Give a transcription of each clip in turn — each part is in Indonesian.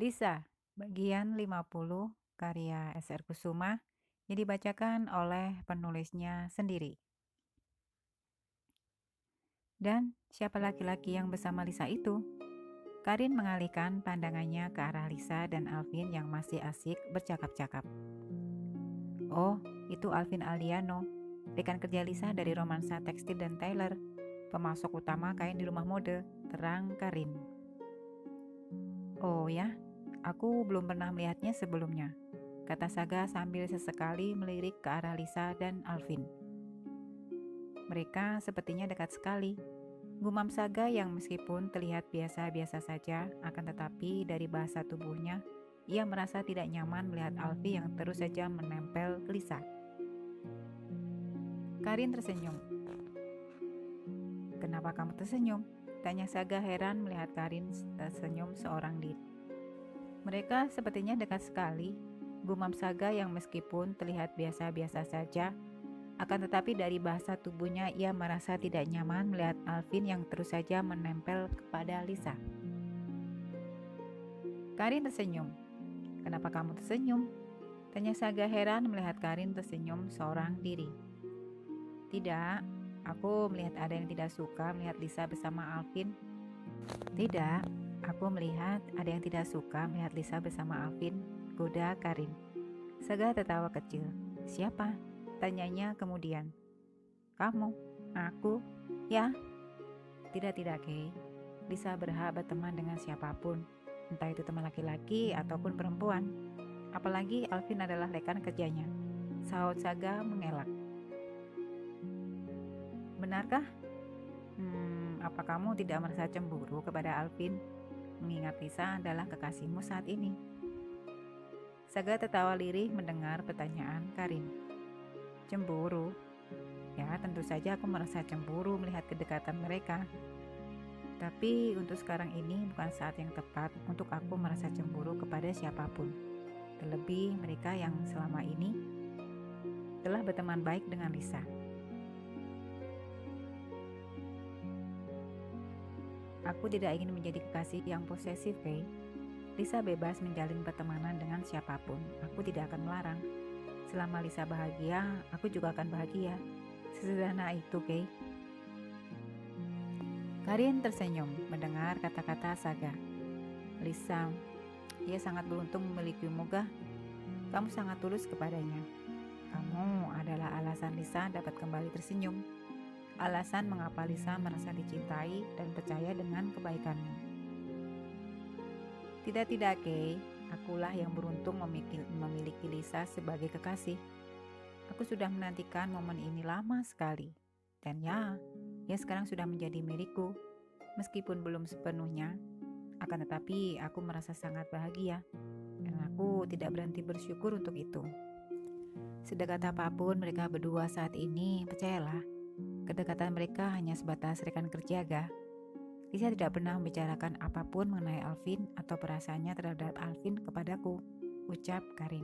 Lisa, bagian 50 karya S.R. Kusuma yang dibacakan oleh penulisnya sendiri. Dan siapa laki-laki yang bersama Lisa itu? Karin mengalihkan pandangannya ke arah Lisa dan Alvin yang masih asik bercakap-cakap. Oh, itu Alvin Aldiano, rekan kerja Lisa dari Romansa Tekstil dan Tailor, pemasok utama kain di rumah mode, terang Karin. Oh ya, aku belum pernah melihatnya sebelumnya, kata Saga sambil sesekali melirik ke arah Lisa dan Alvin. Mereka sepertinya dekat sekali, gumam Saga yang meskipun terlihat biasa-biasa saja, akan tetapi dari bahasa tubuhnya, ia merasa tidak nyaman melihat Alfi yang terus saja menempel ke Lisa. Karin tersenyum. Kenapa kamu tersenyum? Tanya Saga heran melihat Karin tersenyum seorang diri. Mereka sepertinya dekat sekali, gumam Saga yang meskipun terlihat biasa-biasa saja, akan tetapi dari bahasa tubuhnya ia merasa tidak nyaman melihat Alvin yang terus saja menempel kepada Lisa. Karin tersenyum. Kenapa kamu tersenyum? Tanya Saga heran melihat Karin tersenyum seorang diri. Tidak, aku melihat ada yang tidak suka melihat Lisa bersama Alvin. Tidak, aku melihat ada yang tidak suka melihat Lisa bersama Alvin, goda Karin. Saga tertawa kecil. Siapa? Tanyanya kemudian. Kamu? Aku? Ya? Tidak, Kay. Lisa berhak berteman dengan siapapun, entah itu teman laki-laki ataupun perempuan. Apalagi Alvin adalah rekan kerjanya. Sahut Saga mengelak. Benarkah? Apa kamu tidak merasa cemburu kepada Alvin? Mengingat Lisa adalah kekasihmu saat ini. Saga tertawa lirih mendengar pertanyaan Karin. Cemburu? Ya, tentu saja aku merasa cemburu melihat kedekatan mereka. Tapi untuk sekarang ini bukan saat yang tepat untuk aku merasa cemburu kepada siapapun. Terlebih mereka yang selama ini telah berteman baik dengan Lisa. Aku tidak ingin menjadi kekasih yang posesif, Kay. Lisa bebas menjalin pertemanan dengan siapapun. Aku tidak akan melarang. Selama Lisa bahagia, aku juga akan bahagia. Sesederhana itu, Kay. Karin tersenyum mendengar kata-kata Saga. Lisa, ia sangat beruntung memilikimu, Gah. Kamu sangat tulus kepadanya. Kamu adalah alasan Lisa dapat kembali tersenyum. Alasan mengapa Lisa merasa dicintai dan percaya dengan kebaikanmu. Tidak, Kay. Akulah yang beruntung memiliki Lisa sebagai kekasih. Aku sudah menantikan momen ini lama sekali. Dan ya sekarang sudah menjadi milikku. Meskipun belum sepenuhnya, akan tetapi aku merasa sangat bahagia. Dan aku tidak berhenti bersyukur untuk itu. Sedekat apapun mereka berdua saat ini, percayalah, kedekatan mereka hanya sebatas rekan kerja, Gah. Lisa tidak pernah membicarakan apapun mengenai Alvin atau perasaannya terhadap Alvin kepadaku, ucap Karin.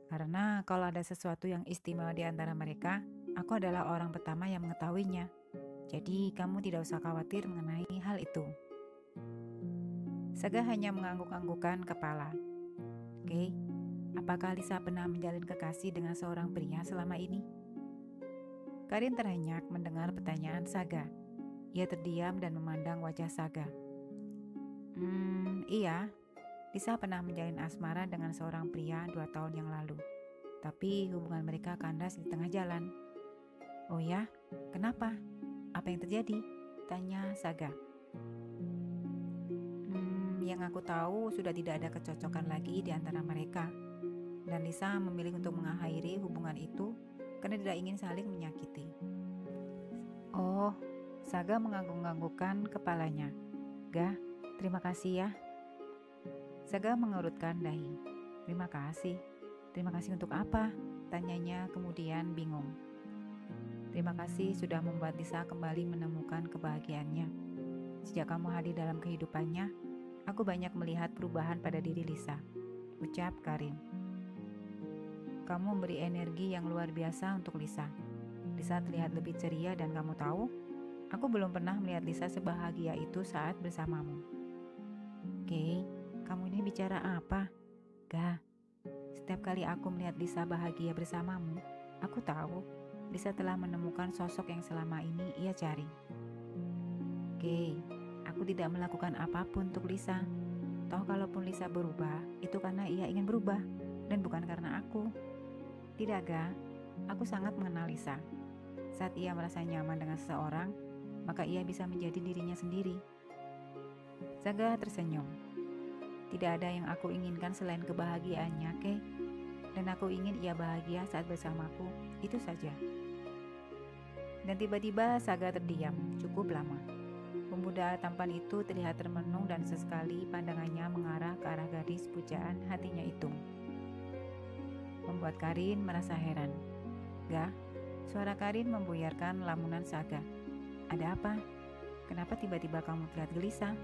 Karena kalau ada sesuatu yang istimewa di antara mereka, aku adalah orang pertama yang mengetahuinya. Jadi kamu tidak usah khawatir mengenai hal itu. Saga hanya mengangguk-anggukan kepala. Oke, apakah Lisa pernah menjalin kekasih dengan seorang pria selama ini? Karin terhenyak mendengar pertanyaan Saga. Ia terdiam dan memandang wajah Saga. Iya, Lisa pernah menjalin asmara dengan seorang pria 2 tahun yang lalu. Tapi hubungan mereka kandas di tengah jalan. Oh ya, kenapa? Apa yang terjadi? Tanya Saga. Yang aku tahu sudah tidak ada kecocokan lagi di antara mereka. Dan Lisa memilih untuk mengakhiri hubungan itu karena tidak ingin saling menyakiti. Oh, Saga mengangguk-anggukkan kepalanya. Gah, terima kasih ya. Saga mengerutkan dahi. Terima kasih. Terima kasih untuk apa? Tanyanya kemudian bingung. Terima kasih sudah membuat Lisa kembali menemukan kebahagiaannya. Sejak kamu hadir dalam kehidupannya, aku banyak melihat perubahan pada diri Lisa, ucap Karin. Kamu memberi energi yang luar biasa untuk Lisa. Lisa terlihat lebih ceria dan kamu tahu, aku belum pernah melihat Lisa sebahagia itu saat bersamamu. Kay, kamu ini bicara apa? Ga, setiap kali aku melihat Lisa bahagia bersamamu, aku tahu Lisa telah menemukan sosok yang selama ini ia cari. Kay, aku tidak melakukan apapun untuk Lisa. Toh kalaupun Lisa berubah, itu karena ia ingin berubah, dan bukan karena aku. Tidak, Ga, aku sangat mengenal Lisa. Saat ia merasa nyaman dengan seseorang, maka ia bisa menjadi dirinya sendiri. Saga tersenyum. Tidak ada yang aku inginkan selain kebahagiaannya, Kay. Dan aku ingin ia bahagia saat bersamaku, itu saja. Dan tiba-tiba Saga terdiam, cukup lama. Pemuda tampan itu terlihat termenung dan sesekali pandangannya mengarah ke arah gadis pujaan hatinya itu. Membuat Karin merasa heran. Ga, suara Karin membuyarkan lamunan Saga. Ada apa? Kenapa tiba-tiba kamu terlihat gelisah?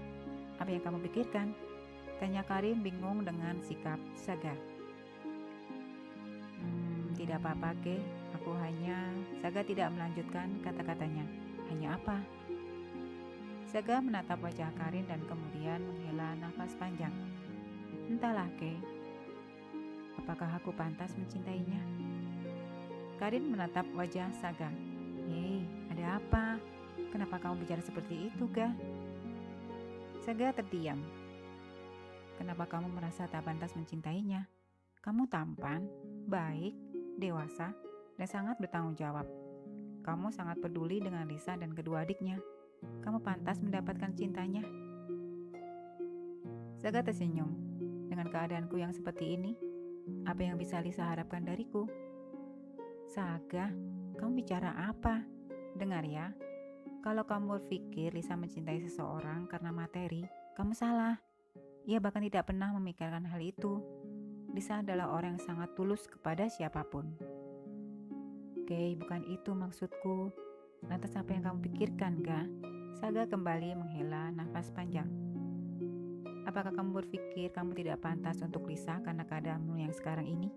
Apa yang kamu pikirkan? Tanya Karin bingung dengan sikap Saga. Tidak apa-apa, Kay. Aku hanya... Saga tidak melanjutkan kata-katanya. Hanya apa? Saga menatap wajah Karin dan kemudian menghela nafas panjang. Entahlah, Kay. Apakah aku pantas mencintainya? Karin menatap wajah Saga. Hei, ada apa? Kenapa kamu bicara seperti itu, Ga? Saga terdiam. Kenapa kamu merasa tak pantas mencintainya? Kamu tampan, baik, dewasa, dan sangat bertanggung jawab. Kamu sangat peduli dengan Lisa dan kedua adiknya. Kamu pantas mendapatkan cintanya. Saga tersenyum. Dengan keadaanku yang seperti ini, apa yang bisa Lisa harapkan dariku? Saga, kamu bicara apa? Dengar ya, kalau kamu berpikir Lisa mencintai seseorang karena materi, kamu salah. Ia bahkan tidak pernah memikirkan hal itu. Lisa adalah orang yang sangat tulus kepada siapapun. Oke, bukan itu maksudku. Lantas apa yang kamu pikirkan, Ga? Saga kembali menghela nafas panjang. Apakah kamu berpikir kamu tidak pantas untuk Lisa karena keadaanmu yang sekarang ini?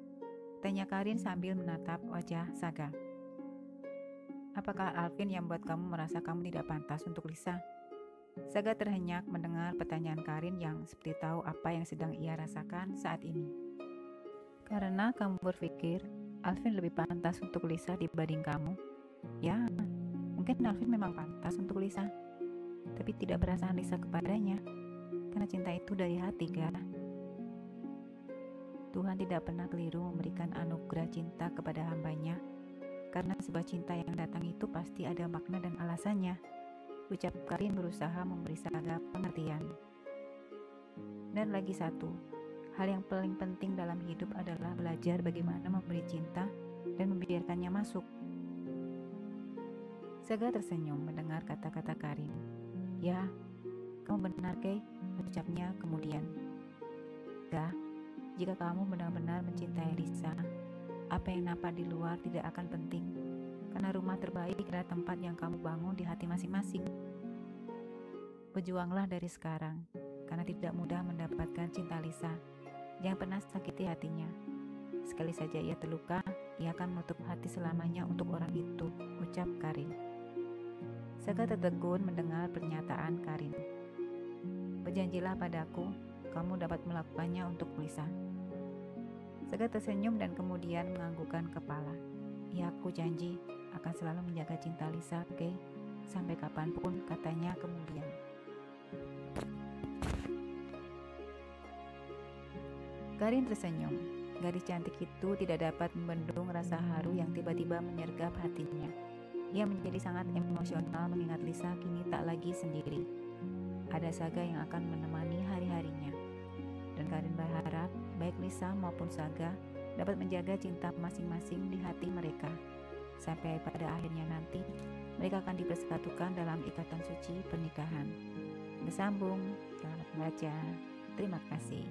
Tanya Karin sambil menatap wajah Saga. Apakah Alvin yang membuat kamu merasa kamu tidak pantas untuk Lisa? Saga terhenyak mendengar pertanyaan Karin yang seperti tahu apa yang sedang ia rasakan saat ini. Karena kamu berpikir Alvin lebih pantas untuk Lisa dibanding kamu? Ya, mungkin Alvin memang pantas untuk Lisa, tapi tidak perasaan Lisa kepadanya, karena cinta itu dari hati, Ga. Tuhan tidak pernah keliru memberikan anugerah cinta kepada hambanya, karena sebuah cinta yang datang itu pasti ada makna dan alasannya. Ucap Karin berusaha memberi Saga pengertian. Dan lagi satu, hal yang paling penting dalam hidup adalah belajar bagaimana memberi cinta dan membiarkannya masuk. Saga tersenyum mendengar kata-kata Karin. Ya, kamu benar, Kay, ucapnya kemudian. Ga, jika kamu benar-benar mencintai Lisa, apa yang nampak di luar tidak akan penting, karena rumah terbaik adalah tempat yang kamu bangun di hati masing-masing. Berjuanglah dari sekarang, karena tidak mudah mendapatkan cinta Lisa. Jangan pernah sakiti hatinya. Sekali saja ia terluka, ia akan menutup hati selamanya untuk orang itu, ucap Karin. Saga tertegun mendengar pernyataan Karin. Berjanjilah padaku, kamu dapat melakukannya untuk Lisa. Saga tersenyum dan kemudian menganggukkan kepala. Ya, aku janji akan selalu menjaga cinta Lisa, Kay. Sampai kapanpun, katanya kemudian. Karin tersenyum. Gadis cantik itu tidak dapat membendung rasa haru yang tiba-tiba menyergap hatinya. Ia menjadi sangat emosional mengingat Lisa kini tak lagi sendiri. Ada Saga yang akan menemani hari-harinya. Dan Karin berharap baik Lisa maupun Saga dapat menjaga cinta masing-masing di hati mereka. Sampai pada akhirnya nanti, mereka akan dipersatukan dalam ikatan suci pernikahan. Bersambung, selamat membaca. Terima kasih.